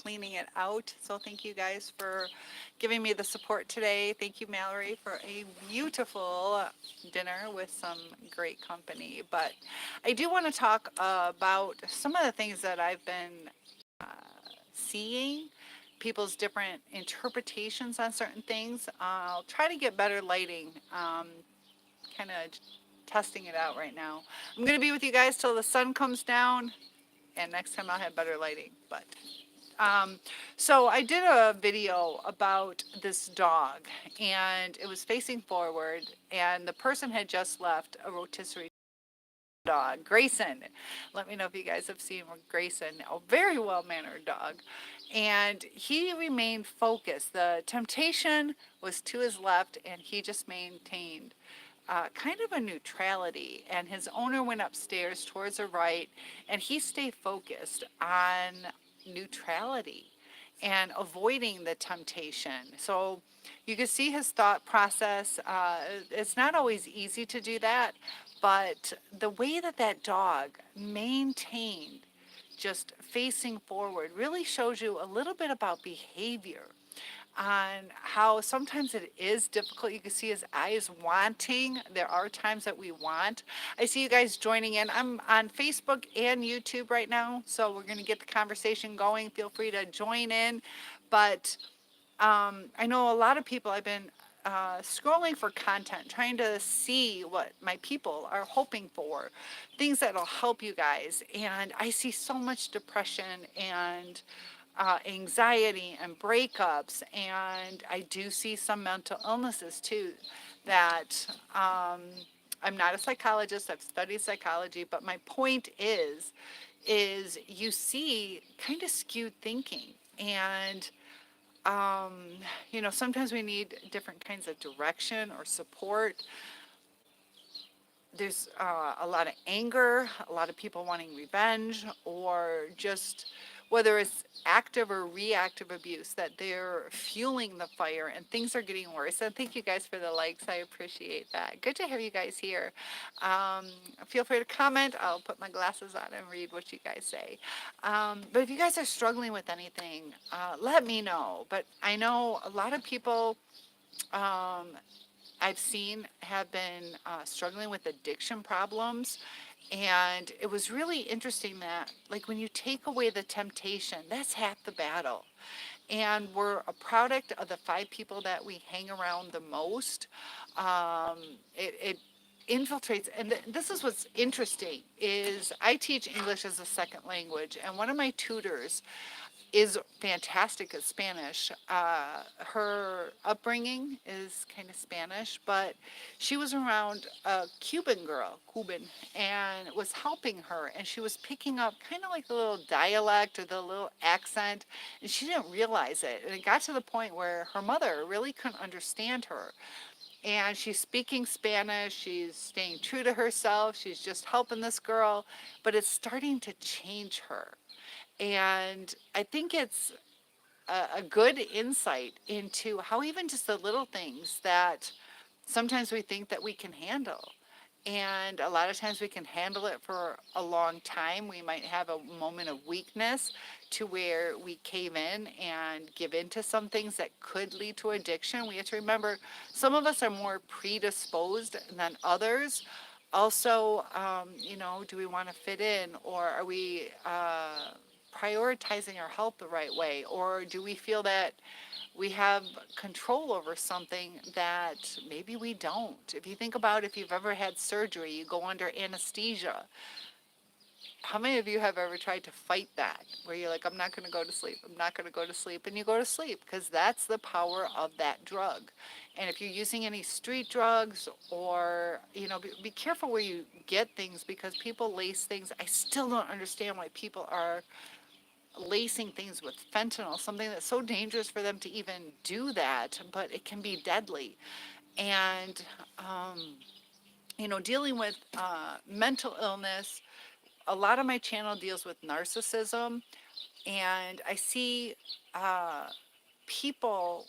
cleaning it out. So thank you guys for giving me the support today. Thank you, Mallory, for a beautiful dinner with some great company. But I do want to talk about some of the things that I've been uh, seeing, people's different interpretations on certain things. I'll try to get better lighting. Kind of testing it out right now. I'm going to be with you guys till the sun comes down, and next time I'll have better lighting. But um, so I did a video about this dog, and it was facing forward, and the person had just left a rotisserie dog, Grayson. Let me know if you guys have seen Grayson, a very well-mannered dog. And he remained focused. The temptation was to his left, and he just maintained kind of a neutrality. And his owner went upstairs towards the right, and he stayed focused on neutrality and avoiding the temptation. So you can see his thought process. It's not always easy to do that, but the way that that dog maintained just facing forward really shows you a little bit about behavior on how sometimes it is difficult. You can see his eyes wanting. There are times that we want. I see you guys joining in. I'm on Facebook and YouTube right now, so we're going to get the conversation going. Feel free to join in. But I know a lot of people, I've been scrolling for content, trying to see what my people are hoping for, things that'll help you guys. And I see so much depression and anxiety and breakups, and I do see some mental illnesses too. That I'm not a psychologist. I've studied psychology, but my point is you see kind of skewed thinking, and um, sometimes we need different kinds of direction or support. There's a lot of anger, a lot of people wanting revenge, or just whether it's active or reactive abuse, that they're fueling the fire and things are getting worse. And thank you guys for the likes. I appreciate that. Good to have you guys here. Um, Feel free to comment. I'll put my glasses on and read what you guys say. But if you guys are struggling with anything, let me know. But I know a lot of people um, I've seen have been struggling with addiction problems. And it was really interesting that, like, when you take away the temptation, that's half the battle. And we're a product of the 5 people that we hang around the most. Um, it infiltrates, and this is what's interesting, is I teach English as a second language, and one of my tutors is fantastic at Spanish. Her upbringing is kind of Spanish, but she was around a Cuban girl, and was helping her, and she was picking up kind of like the little dialect or the little accent, and she didn't realize it. And it got to the point where her mother really couldn't understand her. And she's speaking Spanish, she's staying true to herself, she's just helping this girl, but it's starting to change her. And I think it's a good insight into how even just the little things that sometimes we think that we can handle. And a lot of times we can handle it for a long time. We might have a moment of weakness to where we cave in and give in to some things that could lead to addiction. We have to remember some of us are more predisposed than others. Also, do we want to fit in, or are we prioritizing our health the right way? Or do we feel that we have control over something that maybe we don't? If you think about, if you've ever had surgery, you go under anesthesia. How many of you have ever tried to fight that? Where you're like, I'm not going to go to sleep. I'm not going to go to sleep. And you go to sleep because that's the power of that drug. And if you're using any street drugs, or, be careful where you get things, because people lace things. I still don't understand why people are lacing things with fentanyl, something that's so dangerous for them to even do that, but it can be deadly. And, dealing with mental illness, a lot of my channel deals with narcissism, and I see people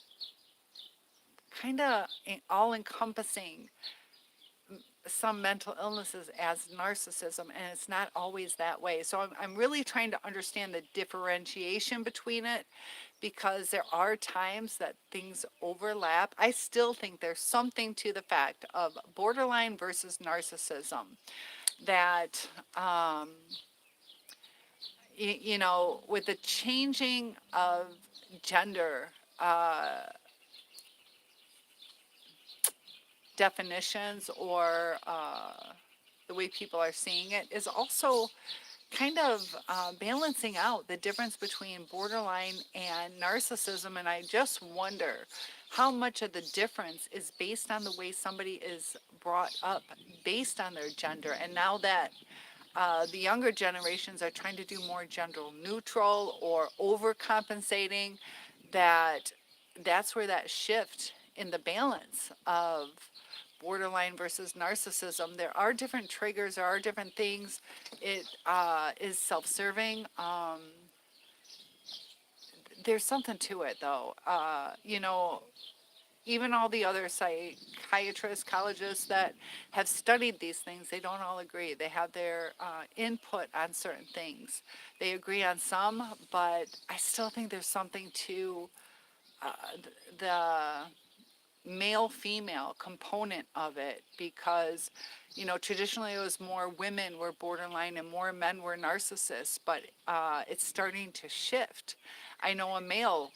kind of all encompassing some mental illnesses as narcissism, and it's not always that way. So I'm really trying to understand the differentiation between it, because there are times that things overlap. I still think there's something to the fact of borderline versus narcissism, that with the changing of gender definitions, or the way people are seeing it, is also kind of balancing out the difference between borderline and narcissism. And I just wonder how much of the difference is based on the way somebody is brought up based on their gender. And now that the younger generations are trying to do more gender neutral or overcompensating, that that's where that shift in the balance of borderline versus narcissism. There are different triggers, there are different things. It is self-serving. There's something to it, though. Even all the other psychiatrists, collegists that have studied these things, they don't all agree. They have their input on certain things. They agree on some, but I still think there's something to uh, the male female component of it, because traditionally it was more women were borderline and more men were narcissists, but it's starting to shift. I know a male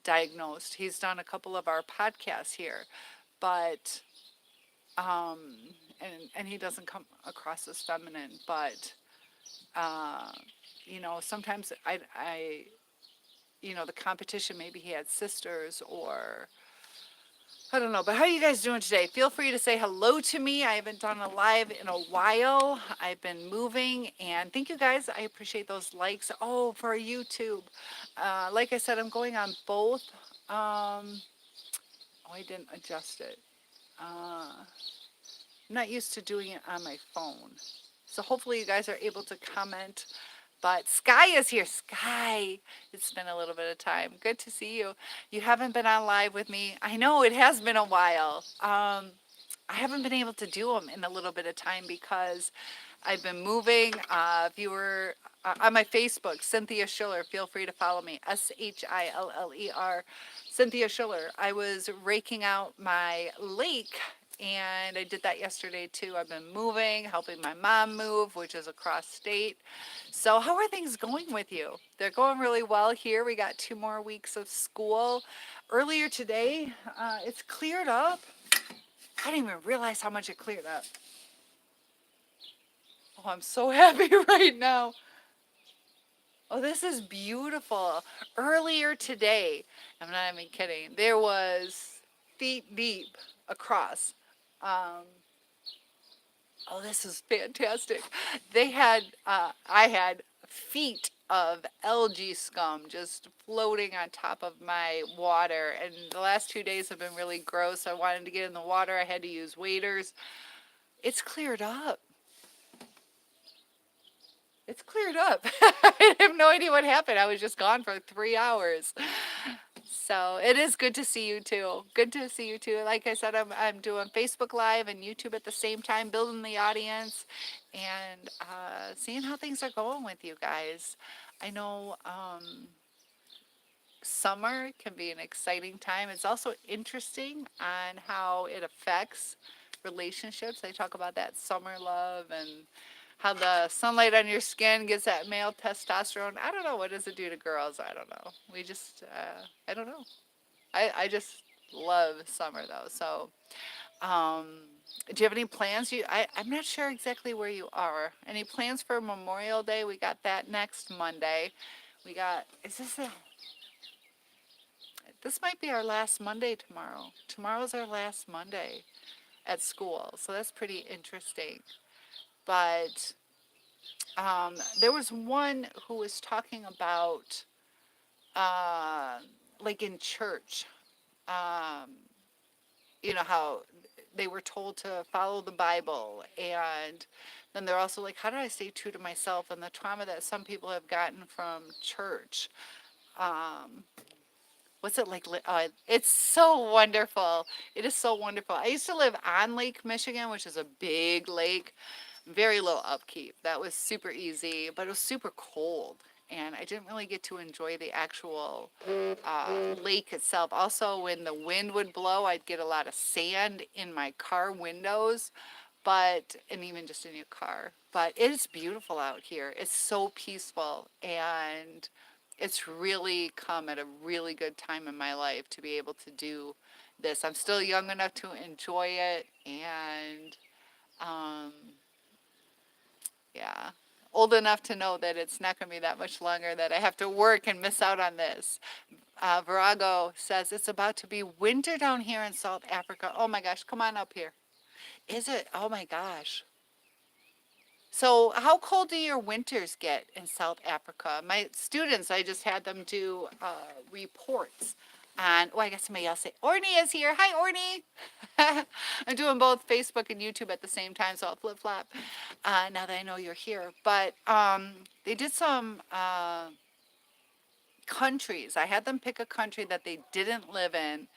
diagnosed, he's done a couple of our podcasts here, but um and he doesn't come across as feminine, but uh sometimes the competition, maybe he had sisters, or I don't know. But how are you guys doing today? Feel free to say hello to me. I haven't done a live in a while. I've been moving, and thank you guys. I appreciate those likes. Oh, for YouTube. Like I said, I'm going on both. Oh, I didn't adjust it. I'm not used to doing it on my phone. So hopefully you guys are able to comment. But Sky is here. Sky, it's been a little bit of time. Good to see you. You haven't been on live with me. I know it has been a while. I haven't been able to do them in a little bit of time because I've been moving. If you were on my Facebook, Cynthia Schiller, feel free to follow me. Schiller. Cynthia Schiller. I was raking out my lake, and I did that yesterday too. I've been moving, helping my mom move, which is across state. So how are things going with you? They're going really well here. We got 2 more weeks of school. Earlier today, it's cleared up. I didn't even realize how much it cleared up. Oh, I'm so happy right now. Oh, this is beautiful. Earlier today, I'm not even kidding, there was feet deep across. Um, oh, this is fantastic. I had feet of algae scum just floating on top of my water. And the last 2 days have been really gross. I wanted to get in the water. I had to use waders. It's cleared up. It's cleared up. I have no idea what happened. I was just gone for 3 hours. So it is good to see you too. Good to see you too. Like I said, I'm doing Facebook Live and YouTube at the same time, building the audience and seeing how things are going with you guys. I know summer can be an exciting time. It's also interesting on how it affects relationships. They talk about that summer love and how the sunlight on your skin gets that male testosterone. I don't know. What does it do to girls? I don't know. We just, I don't know. I just love summer though. So, um, do you have any plans? I'm not sure exactly where you are. Any plans for Memorial Day? We got that next Monday. This might be our last Monday tomorrow. Tomorrow's our last Monday at school. So that's pretty interesting. But there was one who was talking about, uh, like in church, um, how they were told to follow the Bible. And then they're also like, how do I stay true to myself? And the trauma that some people have gotten from church. Um, what's it like? It's so wonderful. It is so wonderful. I used to live on Lake Michigan, which is a big lake, very low upkeep. That was super easy, but it was super cold. And I didn't really get to enjoy the actual lake itself. Also, when the wind would blow, I'd get a lot of sand in my car windows, and even just in your car. But it is beautiful out here. It's so peaceful, and it's really come at a really good time in my life to be able to do this. I'm still young enough to enjoy it, and um, yeah, old enough to know that it's not going to be that much longer that I have to work and miss out on this. Virago says it's about to be winter down here in South Africa. Oh my gosh, come on up here. Is it? Oh my gosh. So, how cold do your winters get in South Africa? My students, I just had them do reports on. Oh, I guess somebody else say Orny is here. Hi, Orny. I'm doing both Facebook and YouTube at the same time, so I'll flip flop. Now that I know you're here, but they did some countries. I had them pick a country that they didn't live in,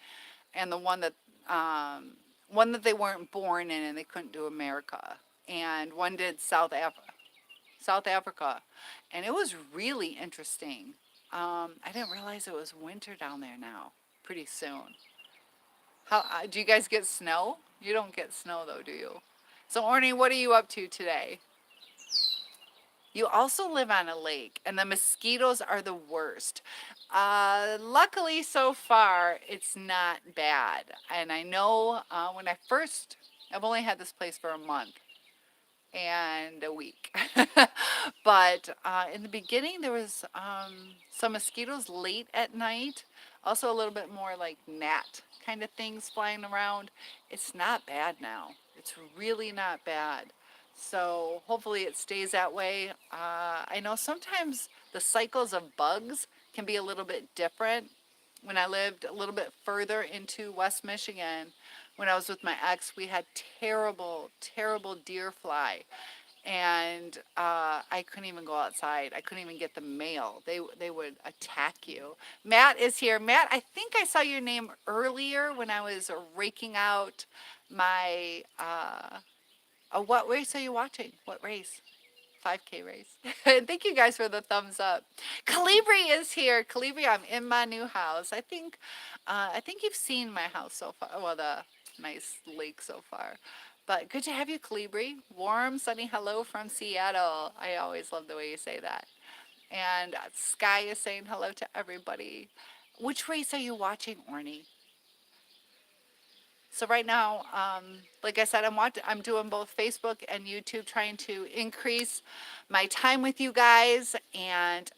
and the um, one that they weren't born in, and they couldn't do America. And one did South Africa, and it was really interesting. I didn't realize it was winter down there now. Pretty soon. How do you guys get snow? You don't get snow though, do you? So, Orny, what are you up to today? You also live on a lake, and the mosquitoes are the worst. Luckily, so far, it's not bad. And I know when I've only had this place for a month and a week. But in the beginning, there was some mosquitoes late at night. Also, a little bit more like gnat kind of things flying around. It's not bad now. It's really not bad. So hopefully it stays that way. I know sometimes the cycles of bugs can be a little bit different. When I lived a little bit further into West Michigan, when I was with my ex, we had terrible, terrible deer fly, and I couldn't even go outside. I couldn't even get the mail. They would attack you. Matt is here. Matt, I think I saw your name earlier when I was raking out my. What race are you watching? What race? 5K race. And thank you guys for the thumbs up. Calibri is here. Calibri, I'm in my new house. I think you've seen my house so far. Well, the nice lake so far. But good to have you, Calibri. Warm, sunny hello from Seattle. I always love the way you say that. And Sky is saying hello to everybody. Which race are you watching, Orny? So right now, like I said, I'm doing both Facebook and YouTube, trying to increase my time with you guys, and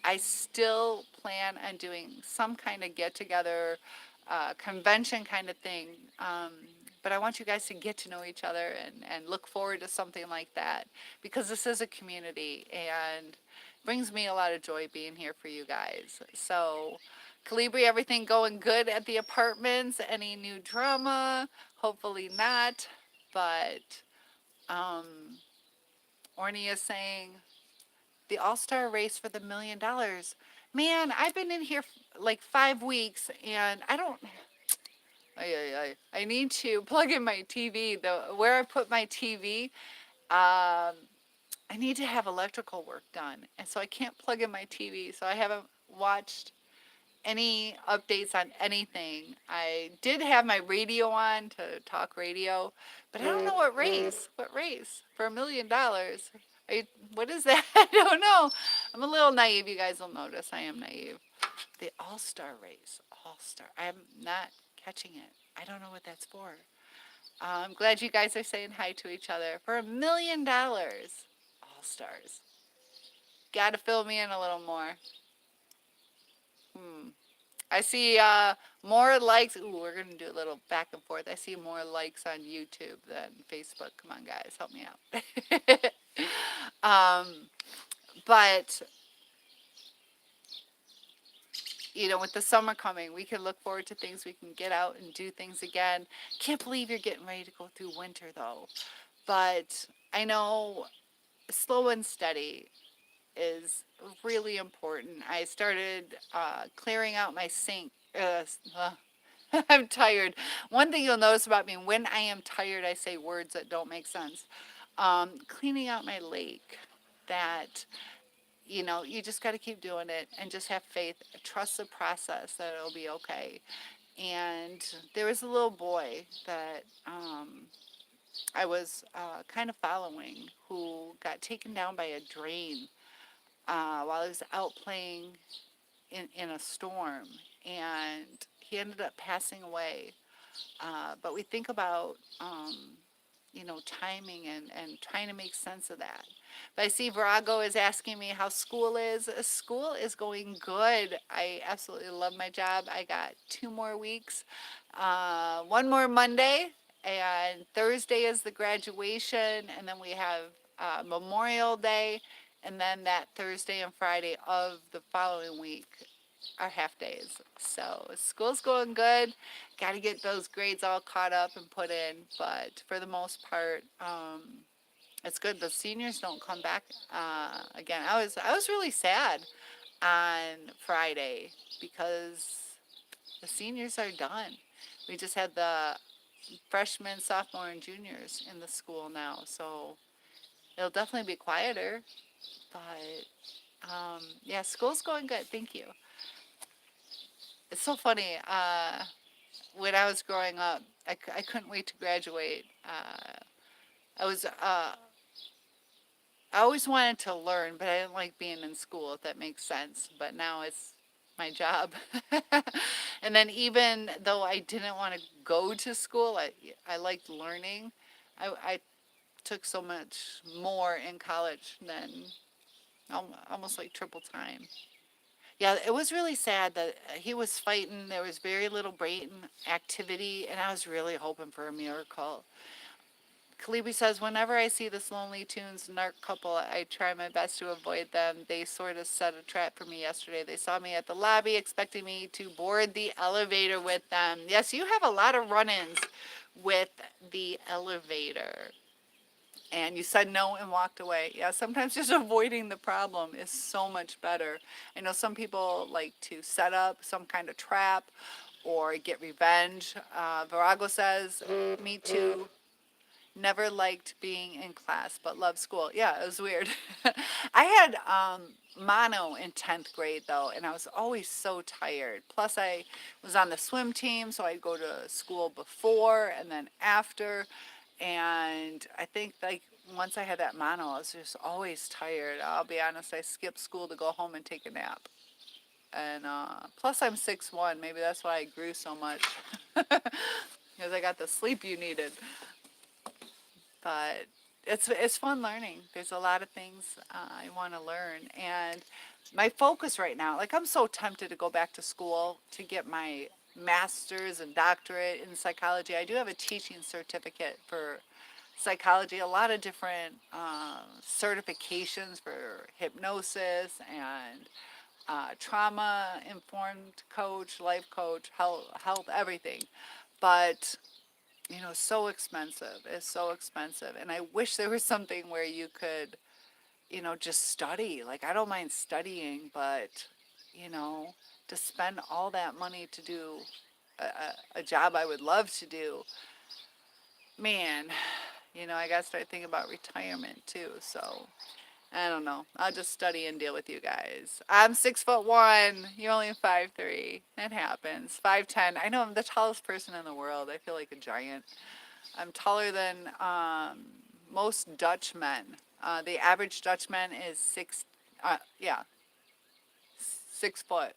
I still plan on doing some kind of get together, convention kind of thing. But I want you guys to get to know each other and look forward to something like that, because this is a community and brings me a lot of joy being here for you guys. So, Calibri, everything going good at the apartments? Any new drama? Hopefully not. But Orny is saying the all-star race for the $1 million. Man, I've been in here like 5 weeks, and I don't. I need to plug in my TV. Where I put my TV, I need to have electrical work done, and so I can't plug in my TV. So I haven't watched any updates on anything. I did have my radio on to talk radio, but I don't know what race. What race for $1 million? What is that? I don't know. I'm a little naive. You guys will notice I am naive. The All Star race. All Star. I'm not catching it. I don't know what that's for. I'm glad you guys are saying hi to each other for $1 million. All Stars. Gotta fill me in a little more. I see more likes. Ooh, we're going to do a little back and forth. I see more likes on YouTube than Facebook. Come on, guys, help me out. But, with the summer coming, we can look forward to things. We can get out and do things again. Can't believe you're getting ready to go through winter, though. But I know slow and steady. is really important. I started clearing out my sink. I'm tired. One thing you'll notice about me, when I am tired, I say words that don't make sense. Cleaning out my lake, that, you just got to keep doing it and just have faith. Trust the process that it'll be okay. And there was a little boy that I was kind of following who got taken down by a drain while he was out playing in a storm. And he ended up passing away. But we think about, timing and trying to make sense of that. But I see Virago is asking me how school is. School is going good. I absolutely love my job. I got 2 more weeks, one more Monday, and Thursday is the graduation, and then we have Memorial Day, and then that Thursday and Friday of the following week are half days. So school's going good. Got to get those grades all caught up and put in, but for the most part, it's good. The seniors don't come back again. I was really sad on Friday because the seniors are done. We just had the freshmen, sophomore, and juniors in the school now, so it'll definitely be quieter. But yeah, school's going good. Thank you. It's so funny. When I was growing up, I couldn't wait to graduate. I was I always wanted to learn, but I didn't like being in school, if that makes sense. But now it's my job. And then even though I didn't want to go to school, I liked learning. I took so much more in college than almost like triple time. Yeah, it was really sad that he was fighting. There was very little brain activity, and I was really hoping for a miracle. Kalibi says, whenever I see this Lonely Tunes narc couple, I try my best to avoid them. They sort of set a trap for me yesterday. They saw me at the lobby expecting me to board the elevator with them. Yes, you have a lot of run-ins with the elevator. And you said no and walked away. Yeah, sometimes just avoiding the problem is so much better. I know some people like to set up some kind of trap or get revenge. Virago says, me too. Never liked being in class, but loved school. Yeah, it was weird. I had mono in 10th grade, though, and I was always so tired. Plus, I was on the swim team, so I'd go to school before and then after. And I think, like, once I had that mono, I was just always tired. I'll be honest, I skipped school to go home and take a nap. And plus, I'm 6'1". Maybe that's why I grew so much. Because I got the sleep you needed. But it's fun learning. There's a lot of things I want to learn, and my focus right now, like I'm so tempted to go back to school to get my master's and doctorate in psychology. I do have a teaching certificate for psychology, a lot of different certifications for hypnosis and trauma informed coach, life coach, health, everything. But so expensive. It's so expensive. And I wish there was something where you could, just study. Like, I don't mind studying, but, you know, to spend all that money to do a job I would love to do, man, I got to start thinking about retirement too. So, I don't know. I'll just study and deal with you guys. I'm 6'1". You're only 5'3". It happens. 5'10". I know I'm the tallest person in the world. I feel like a giant. I'm taller than most Dutch men. The average Dutch man is 6 foot.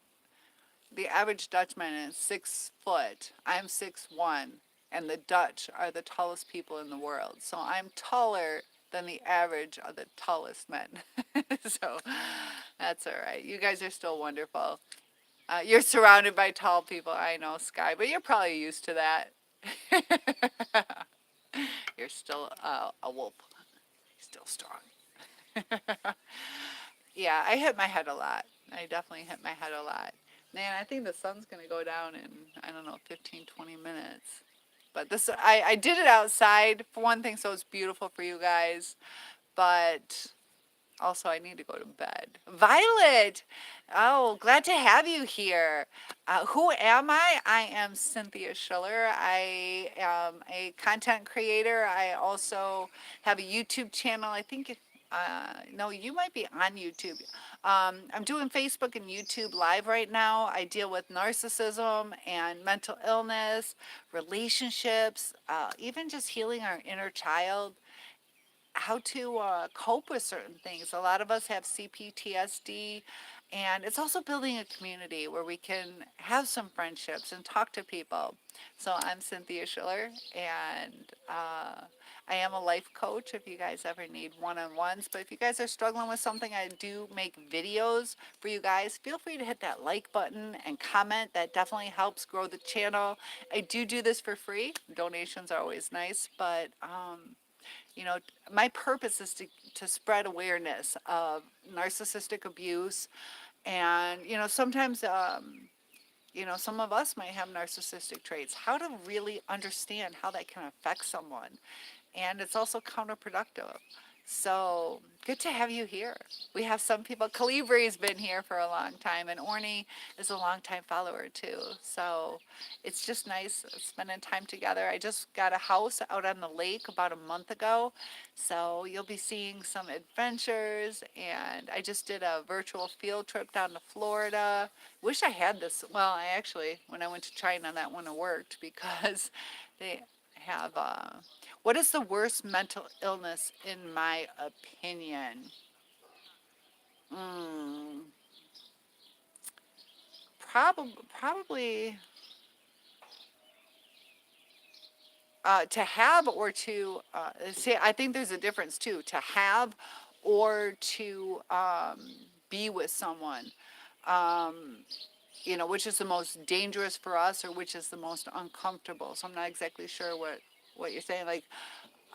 The average Dutchman is 6 foot. I'm 6'1", and the Dutch are the tallest people in the world. So I'm taller than the average of the tallest men. So that's all right. You guys are still wonderful. You're surrounded by tall people. I know, Sky, but you're probably used to that. You're still a wolf. Still strong. Yeah, I hit my head a lot. I definitely hit my head a lot. Man, I think the sun's going to go down in, I don't know, 15, 20 minutes. But I did it outside, for one thing, so it's beautiful for you guys. But Also, I need to go to bed. Violet, oh, glad to have you here. Who am I? I am Cynthia Schiller. I am a content creator. I also have a YouTube channel. I think, no, you might be on YouTube. I'm doing Facebook and YouTube live right now. I deal with narcissism and mental illness, relationships, even just healing our inner child, how to cope with certain things. A lot of us have CPTSD, and it's also building a community where we can have some friendships and talk to people. So I'm Cynthia Schiller, and I am a life coach if you guys ever need one-on-ones. But if you guys are struggling with something, I do make videos for you guys. Feel free to hit that like button and comment. That definitely helps grow the channel. I do this for free. Donations are always nice, but you know, my purpose is to spread awareness of narcissistic abuse. And, sometimes, some of us might have narcissistic traits. How to really understand how that can affect someone, and it's also counterproductive. So good to have you here. We have some people. Calibri's been here for a long time, and Orny is a longtime follower too. So it's just nice spending time together. I just got a house out on the lake about a month ago, so you'll be seeing some adventures. And I just did a virtual field trip down to Florida. Wish I had this. Well, I actually, when I went to China, that wouldn't have worked because they have what is the worst mental illness in my opinion? Mm, probably to have or to see. I think there's a difference too. To have or to be with someone. Um, which is the most dangerous for us or which is the most uncomfortable. So I'm not exactly sure what you're saying. Like,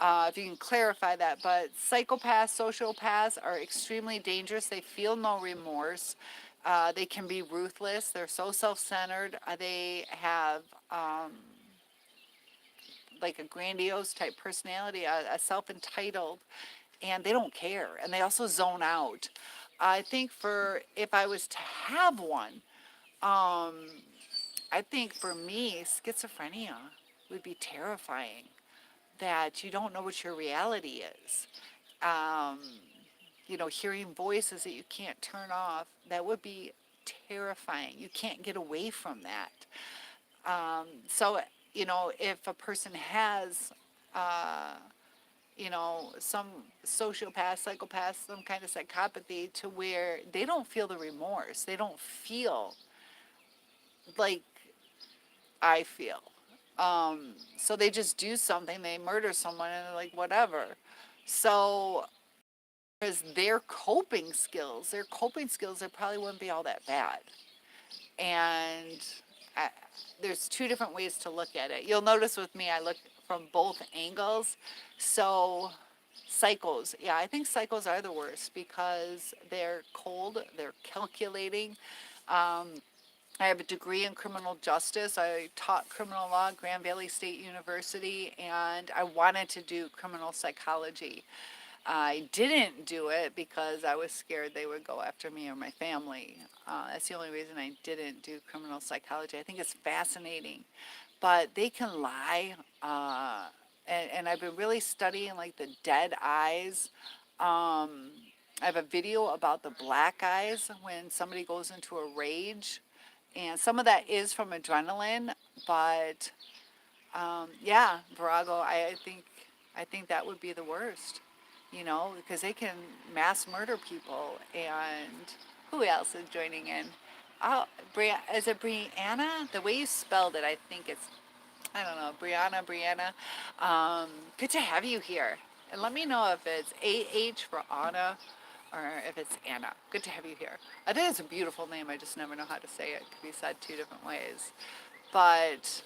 if you can clarify that. But psychopaths, sociopaths are extremely dangerous. They feel no remorse. They can be ruthless. They're so self-centered. They have like a grandiose type personality, a self-entitled, and they don't care. And they also zone out. I think for if I was to have one, um, I think for me, schizophrenia would be terrifying. That you don't know what your reality is. Um, hearing voices that you can't turn off, that would be terrifying. You can't get away from that. So, if a person has, uh, some sociopath, psychopath, some kind of psychopathy to where they don't feel the remorse, they don't feel like I feel. So they just do something, they murder someone, and they're like, whatever. So, as their coping skills, they probably wouldn't be all that bad. And I, there's two different ways to look at it. You'll notice with me, I look from both angles. So, psychos, yeah, I think psychos are the worst because they're cold, they're calculating. Um, I have a degree in criminal justice. I taught criminal law at Grand Valley State University, and I wanted to do criminal psychology. I didn't do it because I was scared they would go after me or my family. That's the only reason I didn't do criminal psychology. I think it's fascinating, but they can lie, and I've been really studying like the dead eyes. Um, I have a video about the black eyes when somebody goes into a rage, and some of that is from adrenaline, but yeah, Virago, I think that would be the worst, because they can mass murder people. And who else is joining in? Oh, is it Brianna? The way you spelled it, I think it's, I don't know, Brianna. Good to have you here. And let me know if it's AH for Anna or if it's Anna. Good to have you here. I think it's a beautiful name. I just never know how to say it. It could be said two different ways. But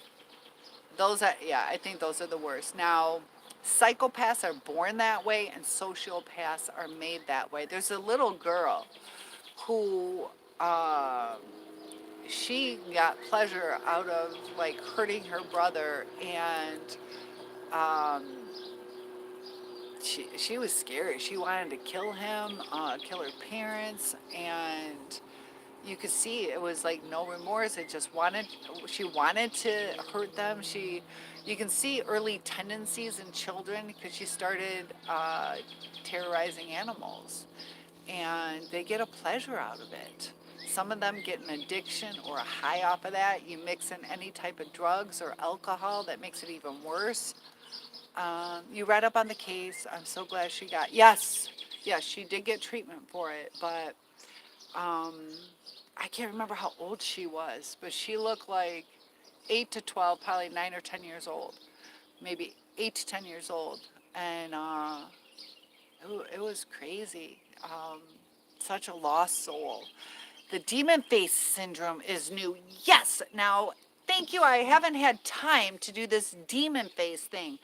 yeah, I think those are the worst. Now, psychopaths are born that way and sociopaths are made that way. There's a little girl who, uh, she got pleasure out of like hurting her brother, and um, she was scary. She wanted to kill him, kill her parents, and you could see it was like no remorse. It just wanted, she wanted to hurt them. You can see early tendencies in children because she started terrorizing animals, and they get a pleasure out of it. Some of them get an addiction or a high off of that. You mix in any type of drugs or alcohol, that makes it even worse. You read up on the case. I'm so glad she got, yes, she did get treatment for it, but um, I can't remember how old she was, but she looked like 8 to 12, probably 9 or 10 years old, maybe 8 to 10 years old. And it was crazy. Such a lost soul. The demon face syndrome is new. Yes. Now, thank you. I haven't had time to do this demon face thing.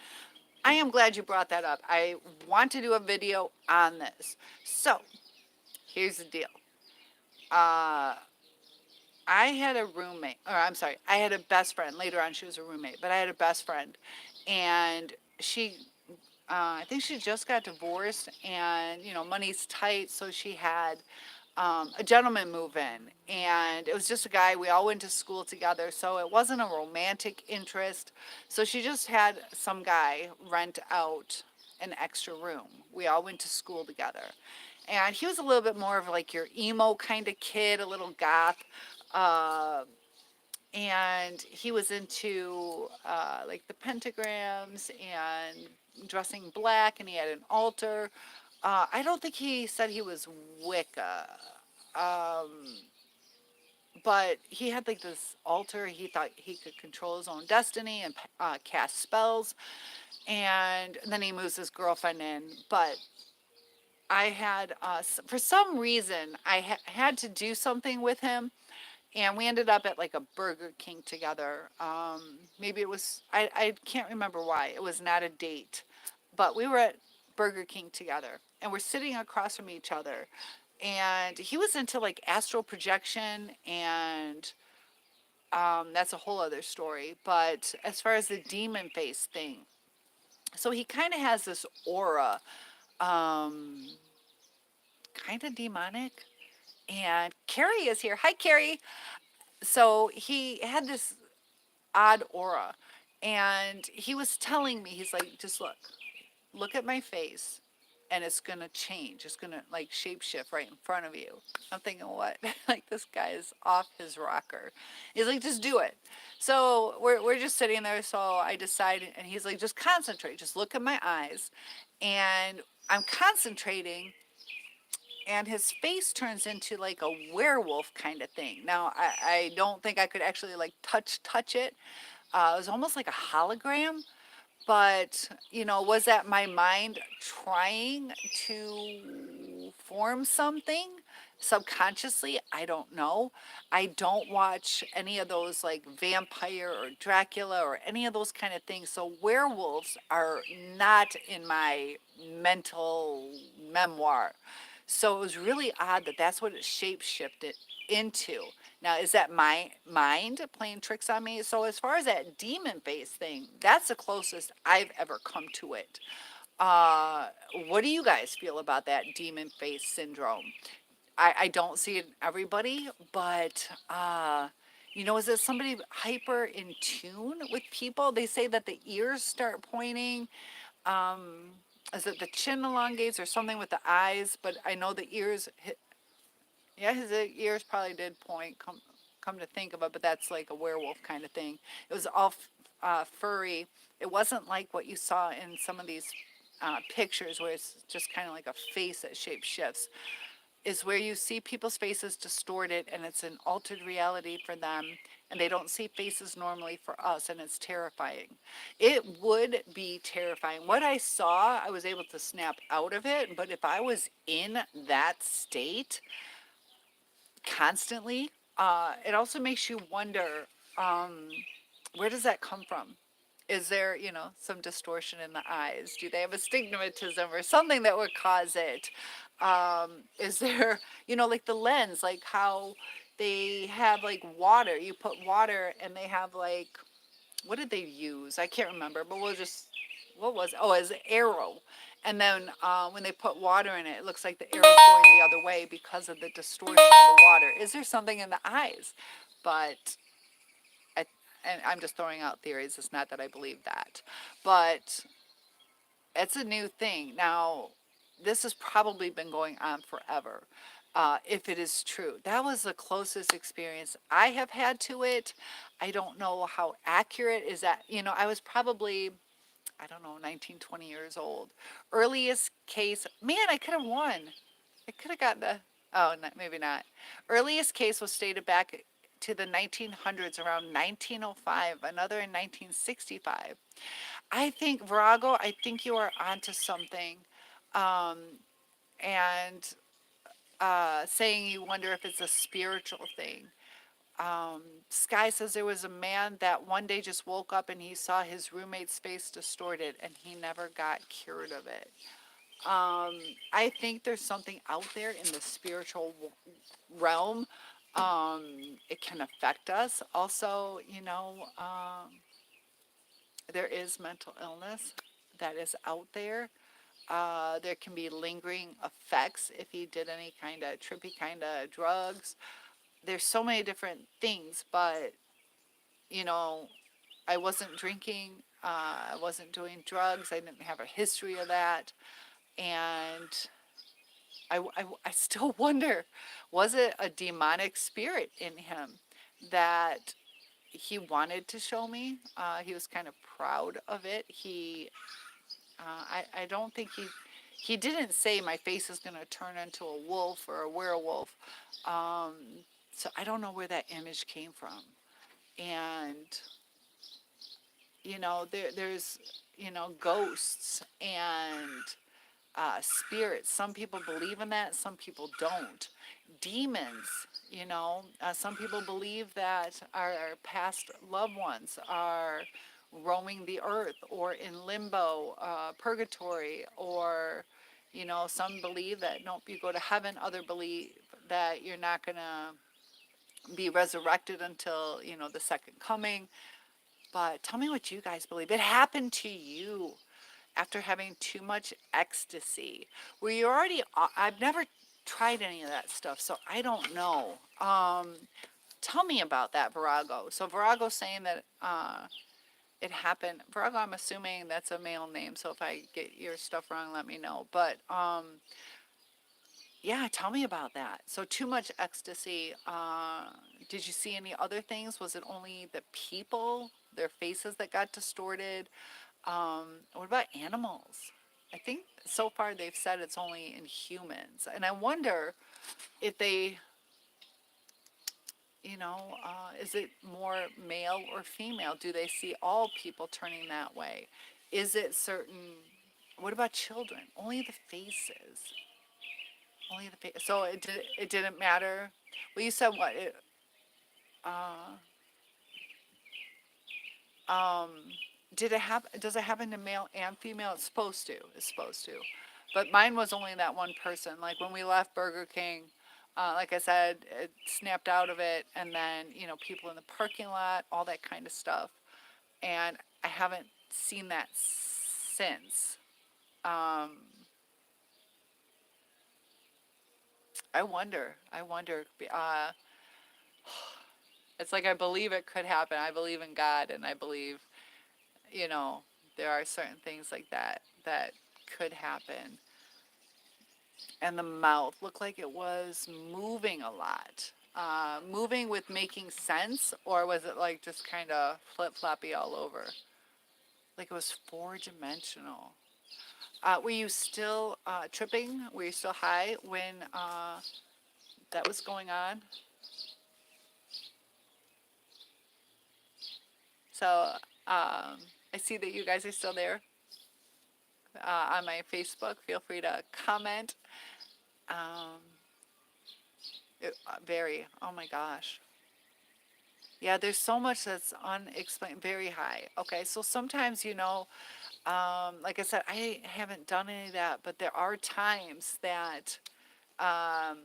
I am glad you brought that up. I want to do a video on this. So, here's the deal. Uh, I had a roommate, or I'm sorry, I had a best friend. Later on, she was a roommate, but I had a best friend, and I think she just got divorced, and money's tight, so she had a gentleman move in, and it was just a guy. We all went to school together, so it wasn't a romantic interest. So she just had some guy rent out an extra room. We all went to school together, and he was a little bit more of like your emo kind of kid, a little goth. Uh, and he was into like the pentagrams and dressing black, and he had an altar. I don't think he said he was Wicca, um, but he had like this altar. He thought he could control his own destiny and cast spells, and then he moves his girlfriend in. But I had, for some reason, I had to do something with him, and we ended up at like a Burger King together. Maybe it was, I can't remember why. It was not a date, but we were at Burger King together, and we're sitting across from each other. And he was into like astral projection, and that's a whole other story. But as far as the demon face thing, so he kind of has this aura, um, kind of demonic. And Carrie is here. Hi, Carrie. So he had this odd aura. And he was telling me, he's like, just look at my face, and it's going to change. It's going to like shapeshift right in front of you. I'm thinking, what? Like, this guy is off his rocker. He's like, just do it. So we're just sitting there. So I decided, and he's like, just concentrate. Just look at my eyes. And I'm concentrating, and his face turns into like a werewolf kind of thing. Now, I don't think I could actually like touch it. It was almost like a hologram, but was that my mind trying to form something subconsciously? I don't know. I don't watch any of those like vampire or Dracula or any of those kind of things, so werewolves are not in my mental memoir. So it was really odd that that's what it shape shifted into. Now, is that my mind playing tricks on me? So as far as that demon face thing, that's the closest I've ever come to it. Uh, what do you guys feel about that demon face syndrome? I don't see it in everybody, but is it somebody hyper in tune with people? They say that the ears start pointing. Um, is it the chin elongates or something with the eyes? But I know the ears. Yeah, his ears probably did point. Come to think of it, but that's like a werewolf kind of thing. It was all furry. It wasn't like what you saw in some of these pictures where it's just kind of like a face that shape shifts. Is where you see people's faces distorted, and it's an altered reality for them, and they don't see faces normally for us, and it's terrifying. It would be terrifying. What I saw, I was able to snap out of it, but if I was in that state constantly, it also makes you wonder, um, where does that come from? Is there, some distortion in the eyes? Do they have astigmatism or something that would cause it? Is there, like the lens, like how they have like water? You put water, and they have like, what did they use? I can't remember, but what was, oh, as an arrow. And then when they put water in it, it looks like the arrow's going the other way because of the distortion of the water. Is there something in the eyes? But I, and I'm just throwing out theories. It's not that I believe that, but it's a new thing. Now, this has probably been going on forever, if it is true. That was the closest experience I have had to it. I don't know how accurate is that. I was probably, I don't know, 19, 20 years old. Earliest case, man, I could have won. I could have gotten the, oh, maybe not. Earliest case was stated back to the 1900s, around 1905, another in 1965. I think, Virago, I think you are onto something. Um, and saying you wonder if it's a spiritual thing. Um, Sky says there was a man that one day just woke up and he saw his roommate's face distorted and he never got cured of it. I think there's something out there in the spiritual realm. Um, it can affect us. Also, there is mental illness that is out there. There can be lingering effects if he did any kind of trippy kind of drugs. There's so many different things, but you know, I wasn't drinking. I wasn't doing drugs. I didn't have a history of that, and I still wonder, was it a demonic spirit in him that he wanted to show me? He was kind of proud of it. I don't think he didn't say my face is going to turn into a wolf or a werewolf. Um, so I don't know where that image came from. And, there's, ghosts and spirits. Some people believe in that, some people don't. Demons, some people believe that our past loved ones are roaming the earth or in limbo, purgatory, or, some believe that nope, you go to heaven, other believe that you're not going to be resurrected until, the second coming. But tell me what you guys believe. It happened to you after having too much ecstasy. Were you already, I've never tried any of that stuff, so I don't know. Tell me about that, Virago. So Virago's saying that it happened. Virago, I'm assuming that's a male name, so if I get your stuff wrong, let me know. But yeah, tell me about that. So too much ecstasy. Did you see any other things? Was it only the people, their faces that got distorted? What about animals? I think so far they've said it's only in humans. And I wonder if they, is it more male or female? Do they see all people turning that way? Is it certain, what about children? Only the faces. Only the face. So it didn't matter. Well, you said what? Uh, um, did it happen? Does it happen to male and female? It's supposed to. It's supposed to. But mine was only that one person. Like when we left Burger King, like I said, it snapped out of it, and then people in the parking lot, all that kind of stuff. And I haven't seen that since. Um, I wonder. I wonder. It's like I believe it could happen. I believe in God, and I believe, you know, there are certain things like that that could happen. And the mouth looked like it was moving a lot. Moving with making sense, or was it like just kind of flip floppy all over? Like it was four dimensional. Were you still tripping? Were you still high when that was going on? So I see that you guys are still there on my Facebook. Feel free to comment. Um, very, oh my gosh. Yeah, there's so much that's unexplained, very high. Okay, so sometimes, like I said, I haven't done any of that, but there are times that, um,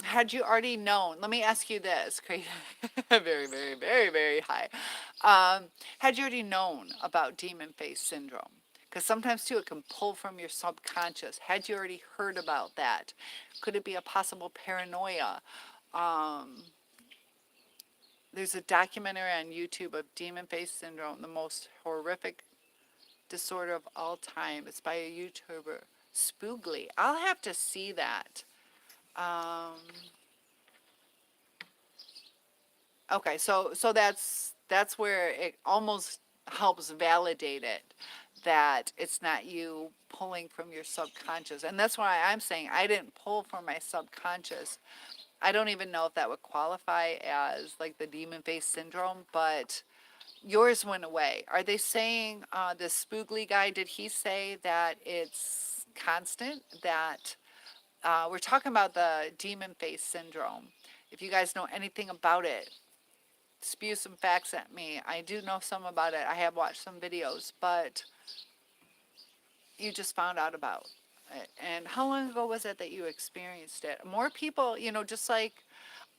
had you already known, let me ask you this, crazy, very, very, very, very high. Had you already known about demon face syndrome? Because sometimes too, it can pull from your subconscious. Had you already heard about that? Could it be a possible paranoia? Um, there's a documentary on YouTube of demon face syndrome, the most horrific disorder of all time. It's by a YouTuber, Spoogly. I'll have to see that. Um, okay, so that's where it almost helps validate it, that it's not you pulling from your subconscious. And that's why I'm saying I didn't pull from my subconscious. I don't even know if that would qualify as like the demon face syndrome, but yours went away. Are they saying this Spoogly guy, did he say that it's constant, that we're talking about the demon face syndrome? If you guys know anything about it, spew some facts at me. I do know some about it. I have watched some videos, but you just found out about it. And how long ago was it that you experienced it? More people, just like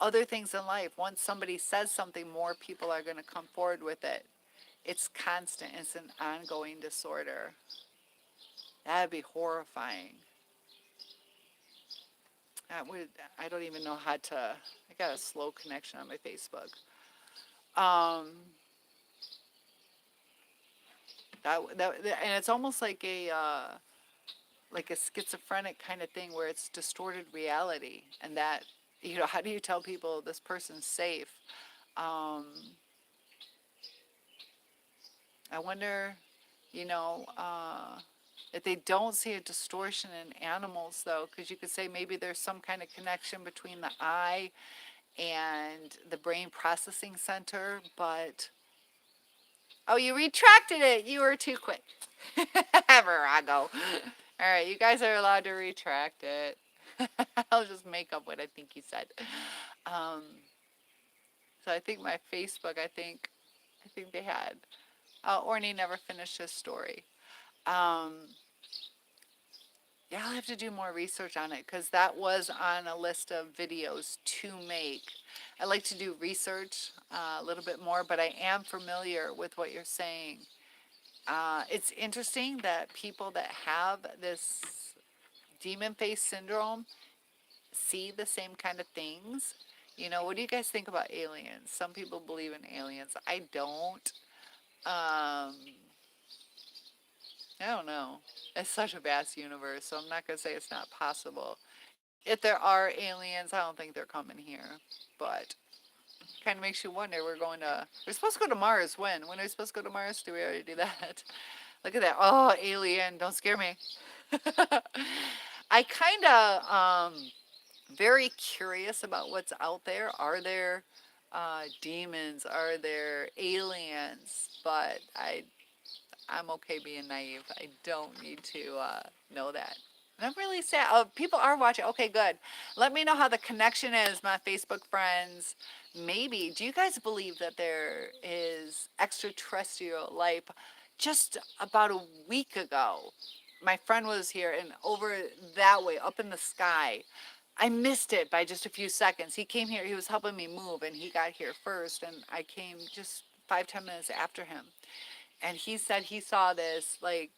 other things in life, once somebody says something, more people are going to come forward with it. It's constant. It's an ongoing disorder. That'd be horrifying. That would, I don't even know how to, I got a slow connection on my Facebook. Um, and it's almost like a schizophrenic kind of thing where it's distorted reality, and that, how do you tell people this person's safe? Um, I wonder, you know, if they don't see a distortion in animals, though, because you could say maybe there's some kind of connection between the eye and the brain processing center, but oh, you retracted it. You were too quick. Virago. All right, you guys are allowed to retract it. I'll just make up what I think you said. Um, so I think my Facebook, I think they had. Orny never finished his story. Um, yeah, I'll have to do more research on it because that was on a list of videos to make. I like to do research a little bit more, but I am familiar with what you're saying. It's interesting that people that have this demon face syndrome see the same kind of things. What do you guys think about aliens? Some people believe in aliens. I don't. I don't know. It's such a vast universe, so I'm not going to say it's not possible. If there are aliens, I don't think they're coming here. But kind of makes you wonder. We're supposed to go to Mars when? When are we supposed to go to Mars? Do we already do that? Look at that. Oh, alien. Don't scare me. I kind of very curious about what's out there. Are there demons? Are there aliens? But I'm okay being naive. I don't need to know that. And I'm really sad. Oh, people are watching. Okay, good. Let me know how the connection is, my Facebook friends. Maybe. Do you guys believe that there is extraterrestrial life? Just about a week ago, my friend was here, and over that way, up in the sky, I missed it by just a few seconds. He came here, he was helping me move, and he got here first, and I came just 5-10 minutes after him. And he said he saw this like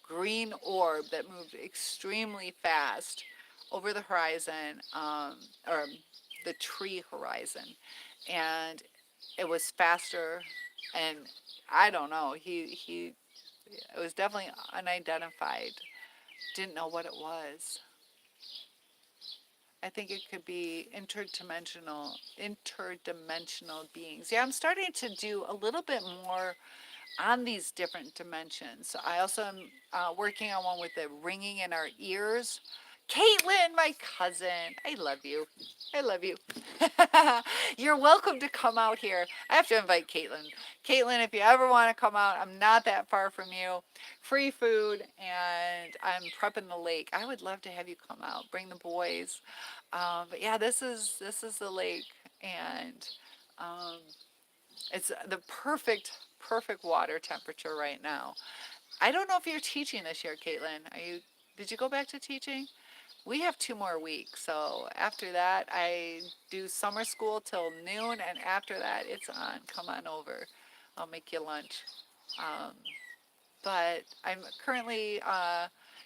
green orb that moved extremely fast over the horizon, or the tree horizon, and it was faster. And I don't know. He it was definitely unidentified. Didn't know what it was. I think it could be interdimensional beings. Yeah, I'm starting to do a little bit more on these different dimensions. I also am working on one with the ringing in our ears. Caitlin, my cousin, I love you. I love you. You're welcome to come out here. I have to invite Caitlin. Caitlin, if you ever want to come out, I'm not that far from you. Free food, and I'm prepping the lake. I would love to have you come out. Bring the boys. But yeah, this is the lake, and um, it's the perfect water temperature right now. I don't know if you're teaching this year, Caitlin. Did you go back to teaching? We have 2 more weeks. So after that, I do summer school till noon, and after that, it's on. Come on over. I'll make you lunch. Um, but I'm currently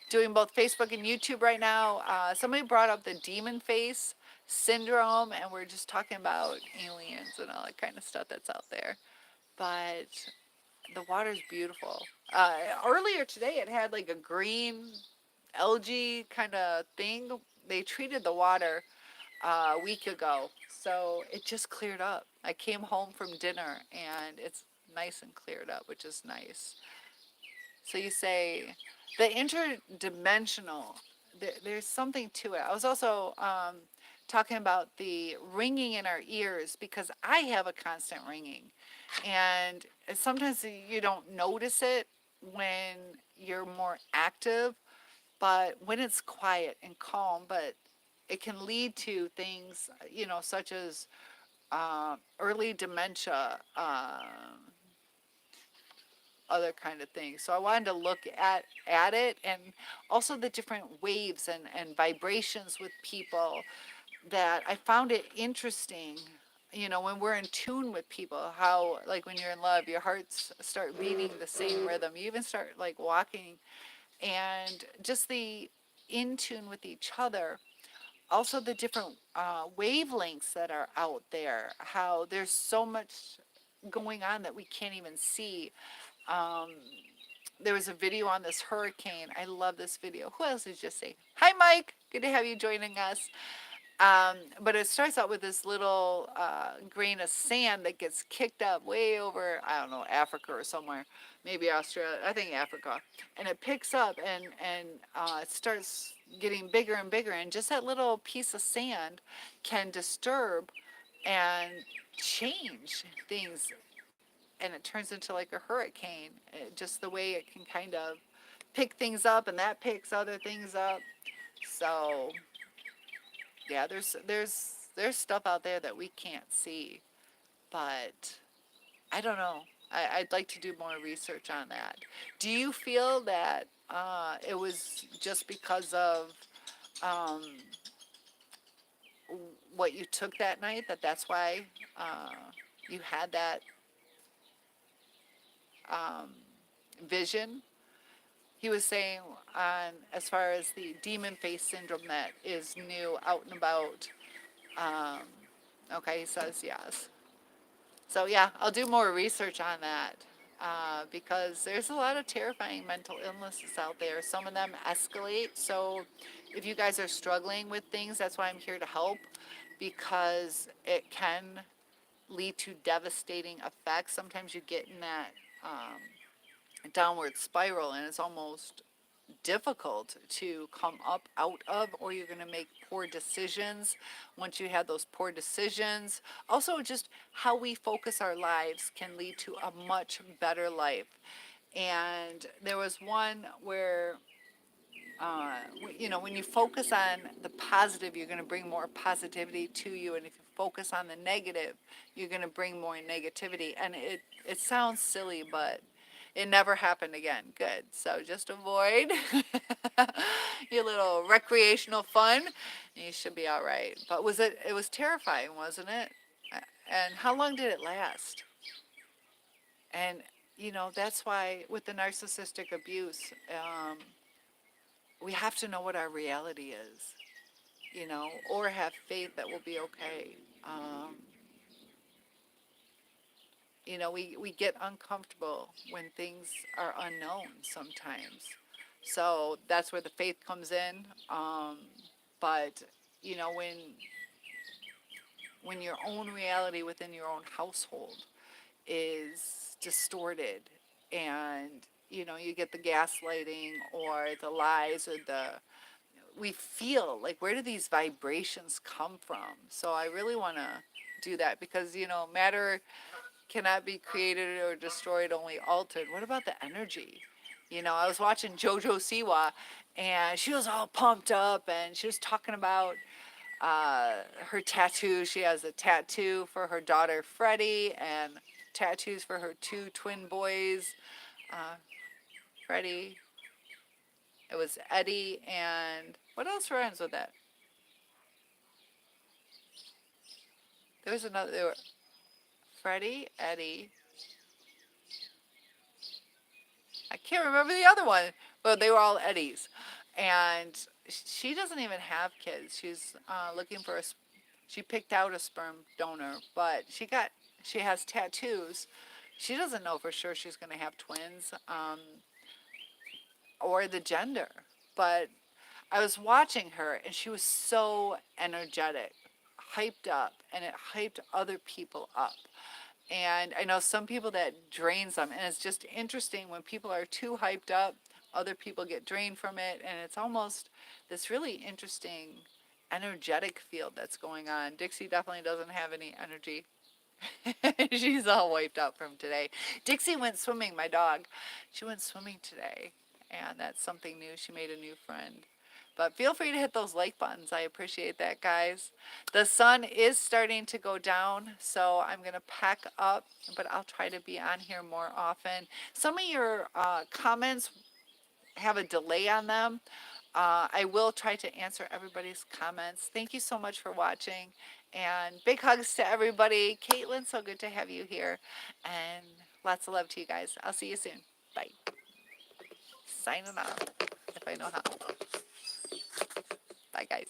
doing both Facebook and YouTube right now. Somebody brought up the demon face syndrome, and we're just talking about aliens and all that kind of stuff that's out there. But the water's beautiful. Earlier today, it had like a green algae kind of thing. They treated the water a week ago, so it just cleared up. I came home from dinner and it's nice and cleared up, which is nice. So you say the interdimensional, there's something to it. I was also talking about the ringing in our ears because I have a constant ringing. And sometimes you don't notice it when you're more active, but when it's quiet and calm, but it can lead to things, such as early dementia, other kind of things. So I wanted to look at it, and also the different waves and vibrations with people, that I found it interesting. When we're in tune with people, how, like, when you're in love, your hearts start beating the same rhythm. You even start like walking, and just the in tune with each other. Also, the different wavelengths that are out there, how there's so much going on that we can't even see. um, there was a video on this hurricane. I love this video. Who else did just say hi, Mike? Good to have you joining us. But it starts out with this little grain of sand that gets kicked up way over, I don't know, Africa or somewhere, maybe Australia, I think Africa. And it picks up, and it starts getting bigger and bigger. And just that little piece of sand can disturb and change things. And it turns into like a hurricane, just the way it can kind of pick things up, and that picks other things up. So yeah, there's stuff out there that we can't see, but I don't know. I'd like to do more research on that. Do you feel that it was just because of um, what you took that night, that's why uh, you had that um, vision? He was saying, on as far as the demon face syndrome that is new out and about. Um, okay, he says yes. So yeah, I'll do more research on that, because there's a lot of terrifying mental illnesses out there. Some of them escalate. So if you guys are struggling with things, that's why I'm here to help, because it can lead to devastating effects. Sometimes you get in that downward spiral, and it's almost difficult to come up out of, or you're going to make poor decisions. Once you have those poor decisions, also just how we focus our lives can lead to a much better life. And there was one where when you focus on the positive, you're going to bring more positivity to you, and if you focus on the negative, you're going to bring more negativity. And it sounds silly, but it never happened again. Good. So just avoid your little recreational fun, and you should be all right. But it was terrifying, wasn't it? And how long did it last? And that's why with the narcissistic abuse, we have to know what our reality is, or have faith that we'll be okay. Um, we get uncomfortable when things are unknown sometimes. So that's where the faith comes in. But when your own reality within your own household is distorted, and you get the gaslighting or the lies, or we feel like, where do these vibrations come from? So I really want to do that, because matter cannot be created or destroyed, only altered. What about the energy? I was watching JoJo Siwa, and she was all pumped up, and she was talking about her tattoo. She has a tattoo for her daughter Freddie, and tattoos for her two twin boys. Uh, Freddie, it was Eddie, and what else rhymes with that? There was another. There were Freddie, Eddie, I can't remember the other one, but they were all Eddies. And she doesn't even have kids. She's looking for she picked out a sperm donor, but she has tattoos. She doesn't know for sure she's going to have twins, or the gender. But I was watching her and she was so energetic, hyped up, and it hyped other people up. And I know some people that drains them, and it's just interesting when people are too hyped up, other people get drained from it, and it's almost this really interesting energetic field that's going on. Dixie definitely doesn't have any energy. She's all wiped out from today. Dixie went swimming, my dog. She went swimming today, and that's something new. She made a new friend. But feel free to hit those like buttons. I appreciate that, guys. The sun is starting to go down, so I'm going to pack up, but I'll try to be on here more often. Some of your comments have a delay on them. I will try to answer everybody's comments. Thank you so much for watching, and big hugs to everybody. Caitlin, so good to have you here, and lots of love to you guys. I'll see you soon. Bye. Signing off, if I know how. Bye, guys.